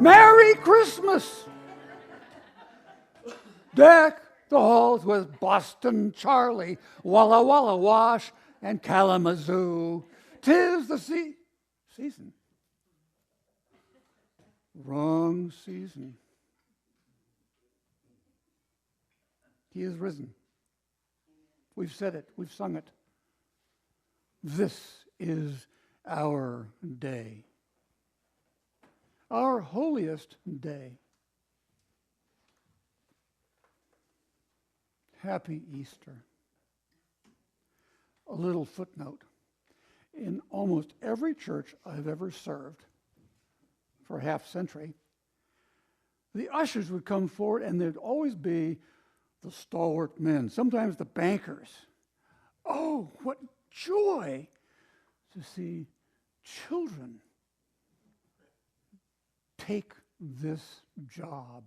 Merry Christmas! Deck the halls with Boston Charlie, Walla Walla Wash, and Kalamazoo. 'Tis the season. Wrong season. He is risen. We've said it. We've sung it. This is our day. Our holiest day. Happy Easter. A little footnote. In almost every church I've ever served for a half century, the ushers would come forward and there'd always be the stalwart men, sometimes the bankers. Oh, what joy to see children take this job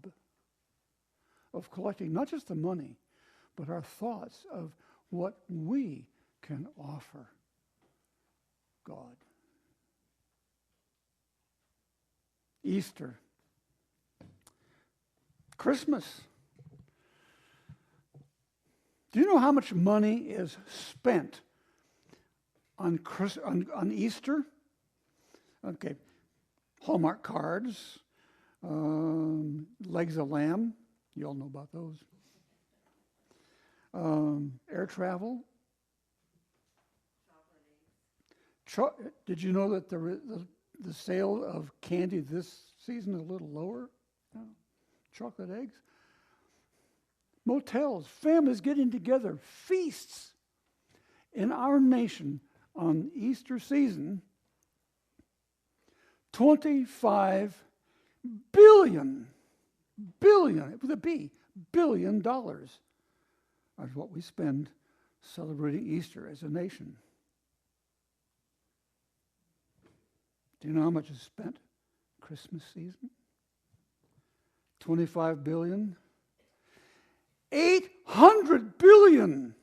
of collecting not just the money, but our thoughts of what we can offer God. Easter. Christmas. Do you know how much money is spent on Easter? Okay. Hallmark cards, legs of lamb. You all know about those. Air travel. Did you know that the sale of candy this season is a little lower? Chocolate eggs. Motels, families getting together, feasts. In our nation on Easter season, 25 billion with a B, $billion is what we spend celebrating Easter as a nation. Do you know how much is spent Christmas season? 25 billion. 800 billion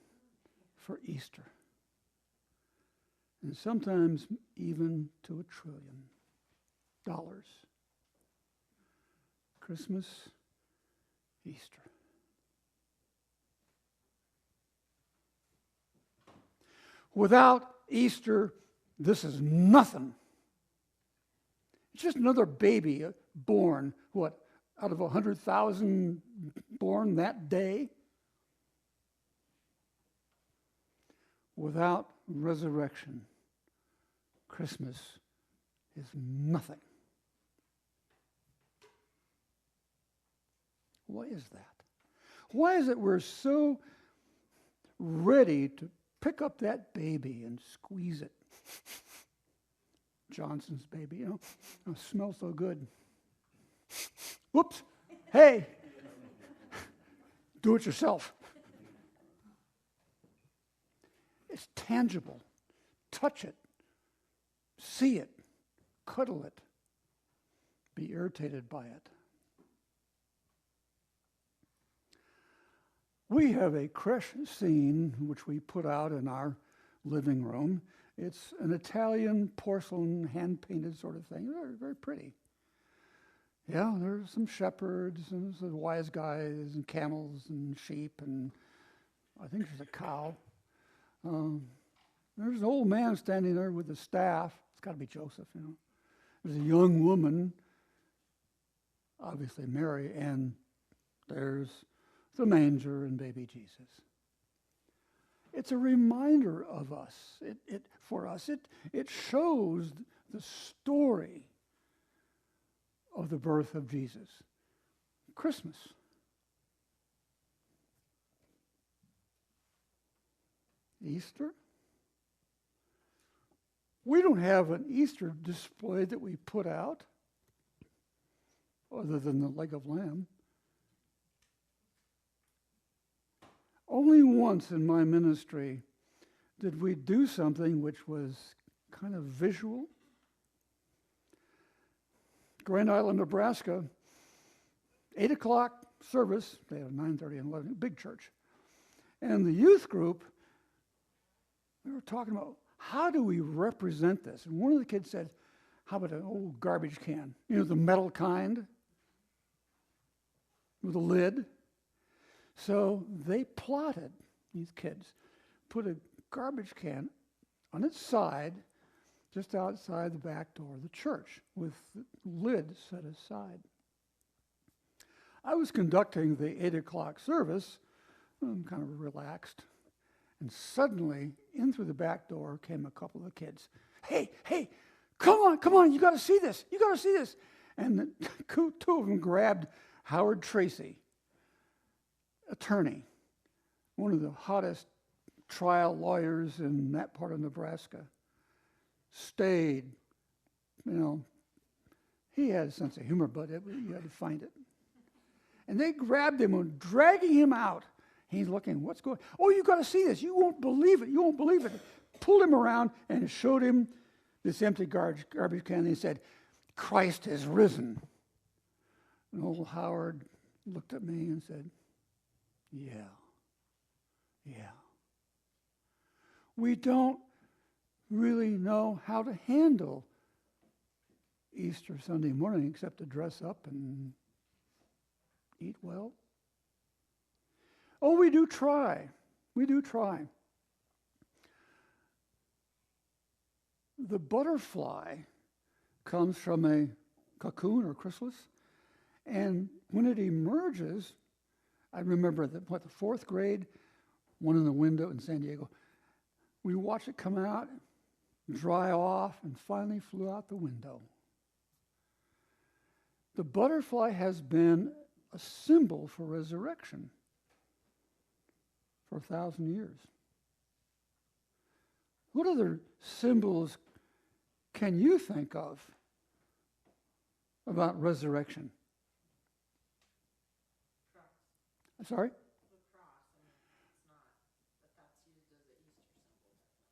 for Easter. And sometimes even to $1 trillion. Christmas, Easter. Without Easter, this is nothing. It's just another baby born, out of 100,000 born that day? Without resurrection, Christmas is nothing. Why is that? Why is it we're so ready to pick up that baby and squeeze it? Johnson's baby, it smells so good. Whoops, hey, do it yourself. It's tangible. Touch it, see it, cuddle it, be irritated by it. We have a creche scene which we put out in our living room. It's an Italian porcelain, hand-painted sort of thing. Very, very pretty. Yeah, there's some shepherds and some wise guys and camels and sheep and I think there's a cow. There's an old man standing there with a staff. It's got to be Joseph, There's a young woman, obviously Mary, and there's the manger and baby Jesus. It's a reminder of us. It shows the story of the birth of Jesus. Christmas. Easter. We don't have an Easter display that we put out other than the leg of lamb. Only once in my ministry did we do something which was kind of visual. Grand Island, Nebraska, 8 o'clock service. They have 9:30 and 11, big church. And the youth group, we were talking about how do we represent this? And one of the kids said, How about an old garbage can? You know, the metal kind with a lid. So they plotted, these kids, put a garbage can on its side, just outside the back door of the church, with the lid set aside. I was conducting the 8 o'clock service. I'm kind of relaxed. And suddenly, in through the back door came a couple of kids. Hey, come on, you got to see this. You got to see this. And the two of them grabbed Howard Tracy, attorney, one of the hottest trial lawyers in that part of Nebraska. Stayed, he had a sense of humor, but you had to find it. And they grabbed him and dragging him out. He's looking, what's going on? Oh, you got to see this. You won't believe it. Pulled him around and showed him this empty garbage can. And he said, Christ has risen. And old Howard looked at me and said, yeah. We don't really know how to handle Easter Sunday morning except to dress up and eat well. Oh, we do try. The butterfly comes from a cocoon or chrysalis, and when it emerges, I remember the fourth grade, one in the window in San Diego, we watched it come out, dry off, and finally flew out the window. The butterfly has been a symbol for resurrection for 1,000 years. What other symbols can you think of about resurrection? Cross. Sorry? The cross. I mean, it's not, but that's used as an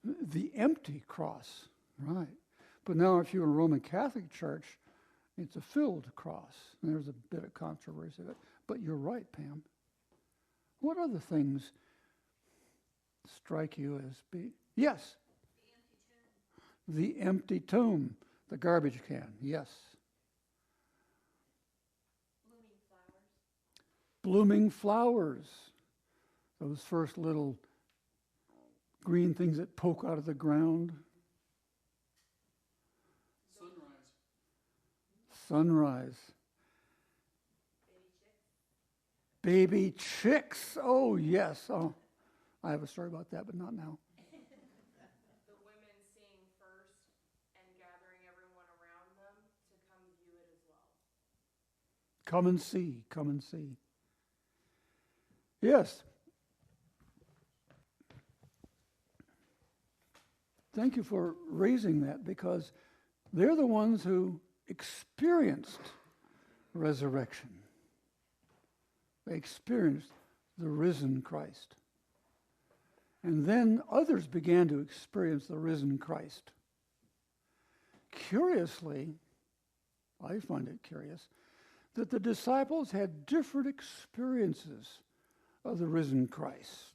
Easter symbol. The empty cross, right. But now if you're in a Roman Catholic Church, it's a filled cross. And there's a bit of controversy of it. But you're right, Pam. What other things strike you as being... Yes? The empty tomb. The garbage can, yes. Blooming flowers. Those first little green things that poke out of the ground. Sunrise. Baby chicks. Oh, yes. Oh, I have a story about that, but not now. The women seeing first and gathering everyone around them to come view it as well. Come and see. Yes. Thank you for raising that, because they're the ones who experienced resurrection. They experienced the risen Christ. And then others began to experience the risen Christ. Curiously, I find it curious, that the disciples had different experiences of the risen Christ.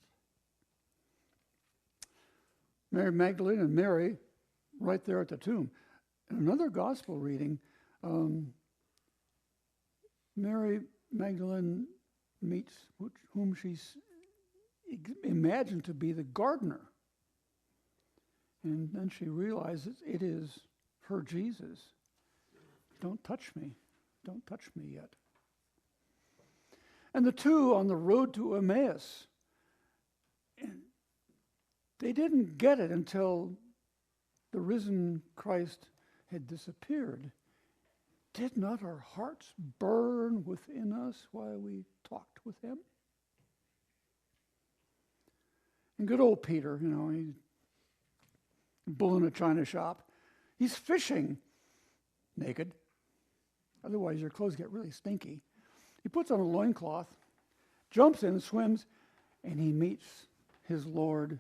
Mary Magdalene and Mary, right there at the tomb. In another gospel reading, Mary Magdalene meets whom she's imagined to be the gardener. And then she realizes it is her Jesus. Don't touch me yet. And the two on the road to Emmaus, they didn't get it until the risen Christ had disappeared. Did not our hearts burn within us while we talked with him? And good old Peter, he's a bull in a china shop. He's fishing naked. Otherwise, your clothes get really stinky. He puts on a loincloth, jumps in, swims, and he meets his Lord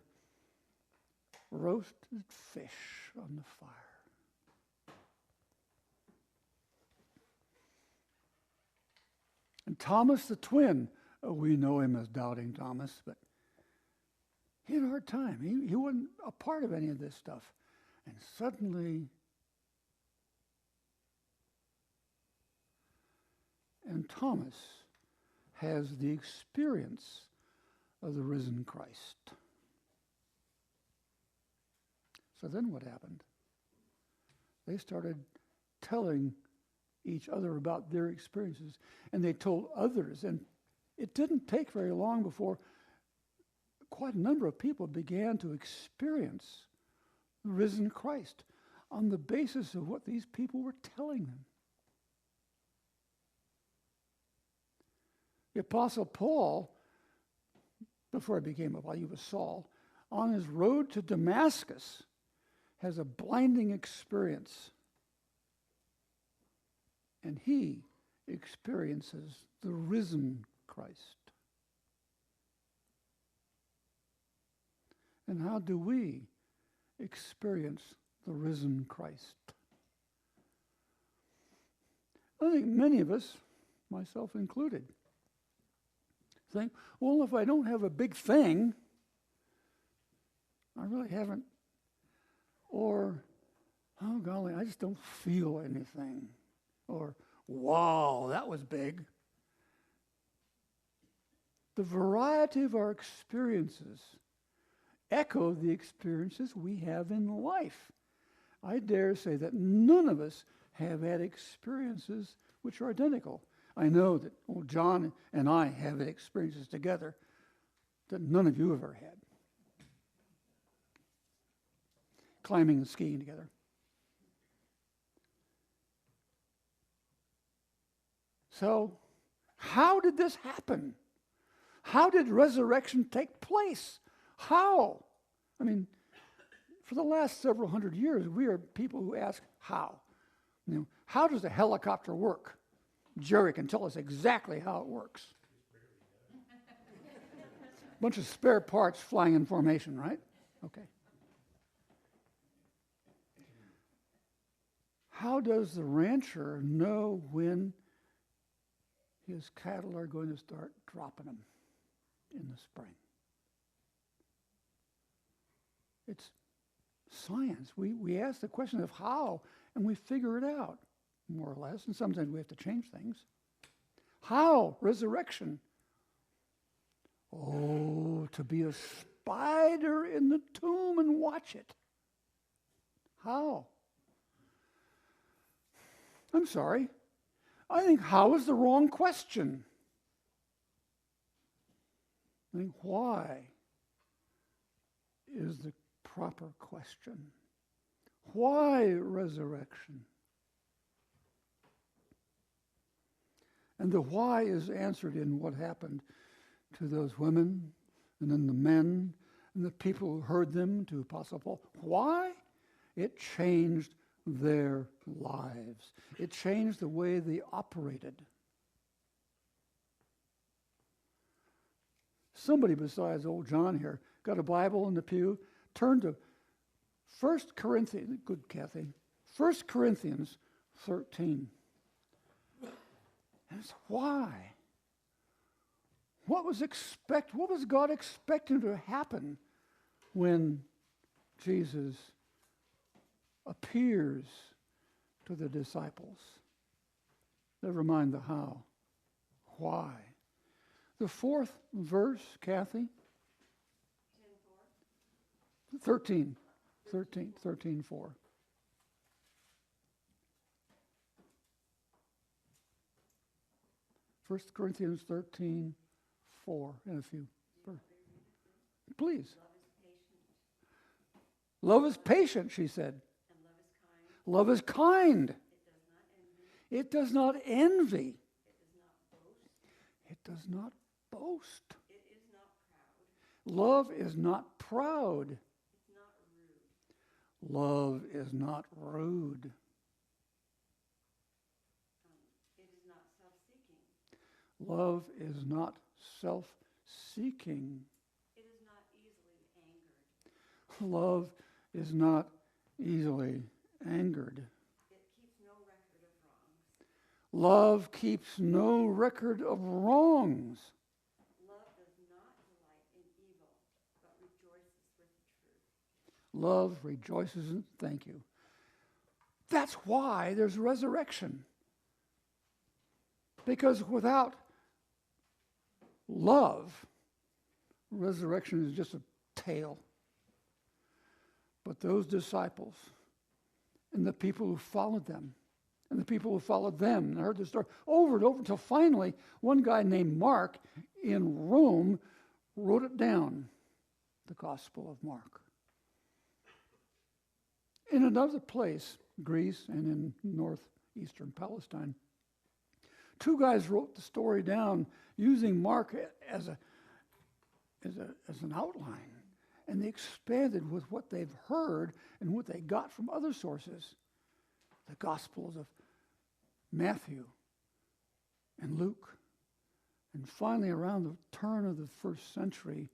roasted fish on the fire. And Thomas the twin, we know him as Doubting Thomas, but he had a hard time. He wasn't a part of any of this stuff. And suddenly, And Thomas has the experience of the risen Christ. So then what happened? They started telling each other about their experiences, and they told others. And it didn't take very long before quite a number of people began to experience the risen Christ on the basis of what these people were telling them. The Apostle Paul, before he became he was Saul, on his road to Damascus, has a blinding experience. And he experiences the risen Christ. And how do we experience the risen Christ? I think many of us, myself included, think, well, if I don't have a big thing, I really haven't. Or, oh golly, I just don't feel anything. Or, wow, that was big. The variety of our experiences echo the experiences we have in life. I dare say that none of us have had experiences which are identical. I know that John and I have had experiences together that none of you have ever had. Climbing and skiing together. So, how did this happen? How did resurrection take place? How? I mean, for the last several hundred years, we are people who ask how. You know, how does a helicopter work? Jerry can tell us exactly how it works. Bunch of spare parts flying in formation, right? Okay. How does the rancher know when his cattle are going to start dropping them in the spring? It's science. We ask the question of how, and we figure it out, more or less, and sometimes we have to change things. How? Resurrection. Oh, to be a spider in the tomb and watch it. How? I'm sorry. I think how is the wrong question. I think why is the proper question. Why resurrection? And the why is answered in what happened to those women and then the men and the people who heard them, to Apostle Paul. Why? It changed their lives. It changed the way they operated. Somebody besides old John here got a Bible in the pew, turned to 1 Corinthians, good Kathy, 1 Corinthians 13. And it's why? What was God expecting to happen when Jesus appears to the disciples? Never mind the how. Why? The fourth verse, Kathy? 13, 4. First Corinthians 13, 4, and a few. Please. Love is patient, she said. And love is kind. It does not envy. It does not boast. It is not proud. Love is not proud. It's not rude. Love is not rude. It is not self-seeking. Love is not self-seeking. It is not easily angered. Love is not easily angered. Love keeps no record of wrongs. Love does not delight in evil, but rejoices with the truth. Love rejoices in, thank you. That's why there's resurrection. Because without love, resurrection is just a tale. But those disciples and the people who followed them, and the people who followed them and heard the story over and over until finally one guy named Mark in Rome wrote it down, the Gospel of Mark. In another place, Greece and in northeastern Palestine, two guys wrote the story down using Mark as an outline. And they expanded with what they've heard and what they got from other sources. The Gospels of Matthew and Luke. And finally, around the turn of the first century,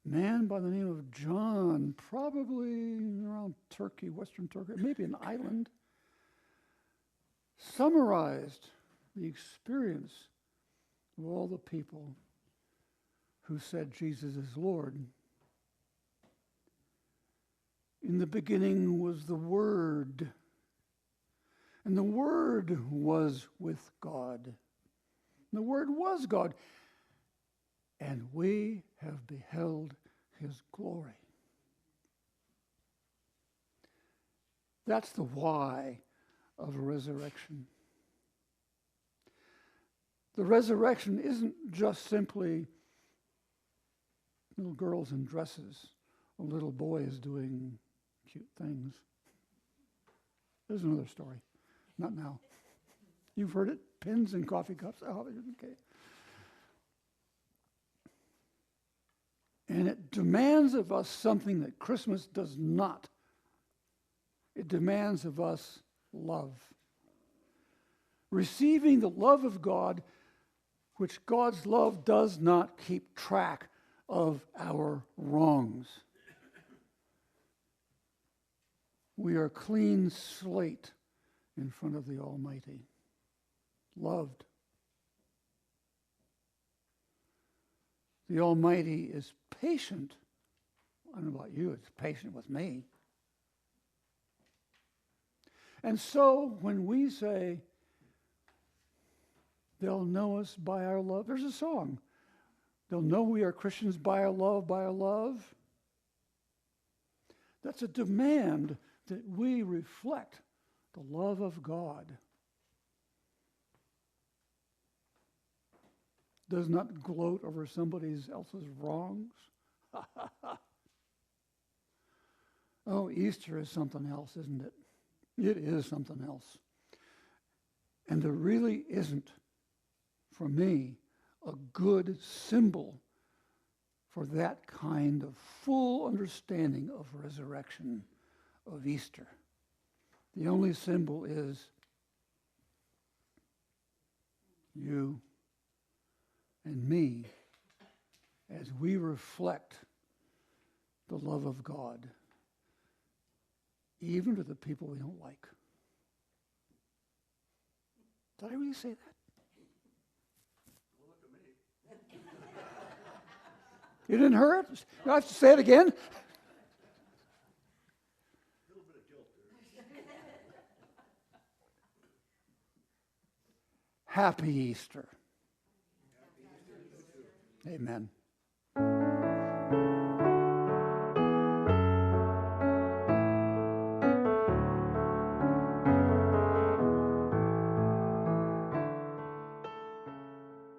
a man by the name of John, probably around Turkey, Western Turkey, maybe an island, summarized the experience of all the people who said Jesus is Lord. In the beginning was the Word, and the Word was with God. And the Word was God, and we have beheld his glory. That's the why of resurrection. The resurrection isn't just simply little girls in dresses or little boys doing cute things. There's another story. Not now. You've heard it? Pins and coffee cups. Oh, okay. And it demands of us something that Christmas does not. It demands of us love. Receiving the love of God, which God's love does not keep track of our wrongs. We are a clean slate in front of the Almighty, loved. The Almighty is patient. I don't know about you, it's patient with me. And so when we say, they'll know us by our love, there's a song. They'll know we are Christians by our love, by our love. That's a demand that we reflect the love of God. Does not gloat over somebody else's wrongs. Oh, Easter is something else, isn't it? It is something else. And there really isn't, for me, a good symbol for that kind of full understanding of resurrection, of Easter. The only symbol is you and me as we reflect the love of God, even to the people we don't like. Did I really say that? Well, look at me. You didn't hear it? You have to say it again? A little bit of guilt there. Happy Easter. Amen.